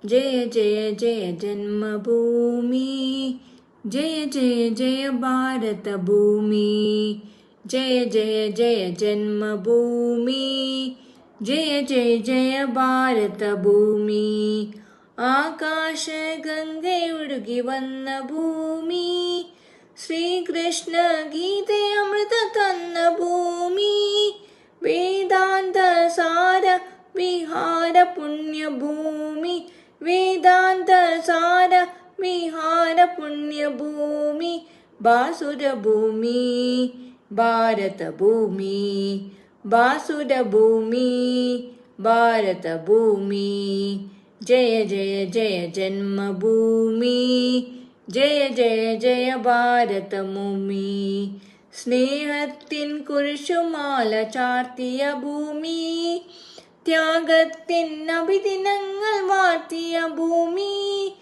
जय जय जय जन्मभूमि, जय जय जय भारत भूमि, जय जय जय जन्मभूमि, जय जय जय भारत भूमि. ആകാശ ഗംഗയൊഴുകി വന്ന ഭൂമി, ശ്രീകൃഷ്ണ ഗീതയമൃത തന്ന ഭൂമി, വേദാന്ത സാര വിഹാര പുണ്യഭൂമി, വേദാന്ത സാര വിഹാര പുണ്യഭൂമി, ബാസുരഭൂമി ഭാരതഭൂമി, ബാസുരഭൂമി ഭാരതഭൂമി. ജയ ജയ ജയ ജന്മഭൂമി, ജയ ജയ ജയ ഭാരതഭൂമി. സ്നേഹത്തിൻ കുരിശുമാല ചാർത്തിയ ഭൂമി, ത്യാഗത്തിൻ അഭിദിനങ്ങൾ വാഴ്ത്തിയ ഭൂമി,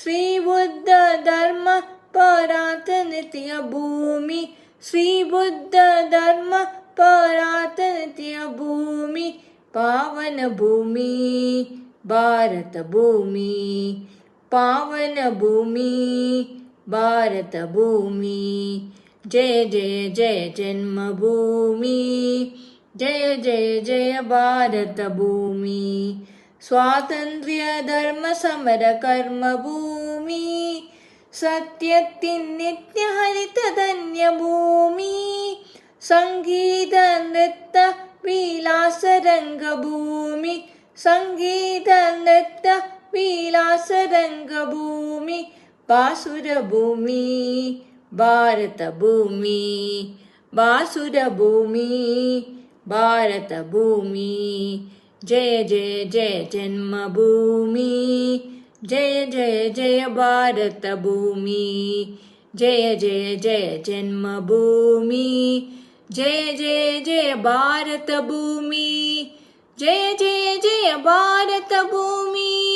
ശ്രീബുദ്ധ ധർമ്മ പരാർത്തനെത്തിയ ഭൂമി, ശ്രീബുദ്ധ ധർമ്മ പരാർത്തനെത്തിയ ഭൂമി, പാവന ഭൂമി ഭാരതഭൂമി, പാവന ഭൂമി ഭാരതഭൂമി. ജയ ജയ ജയ ജന്മഭൂമി, ജയ ജയ ജയ ഭാരതഭൂമി. സ്വാതന്ത്ര്യ ധർമ്മ സമര കർമ്മഭൂമി, സത്യത്തിൻ നിത്യഹരിത ധന്യഭൂമി, സംഗീത നൃത്ത വിലാസരംഗഭൂമി, സംഗീത നൃത്ത വിലാസരംഗഭൂമി, ബാസുരഭൂമി ഭാരതഭൂമി, ബാസുരഭൂമി ഭാരതഭൂമി. ജയ ജയ ജയ ജന്മഭൂമി, ജയ ജയ ജയ ഭാരതഭൂമി, ജയ ജയ ജയ ജന്മഭൂമി, ജയ ജയ ജയ ഭാരതഭൂമി, ജയ ജയ ജയ ഭാരതഭൂമി.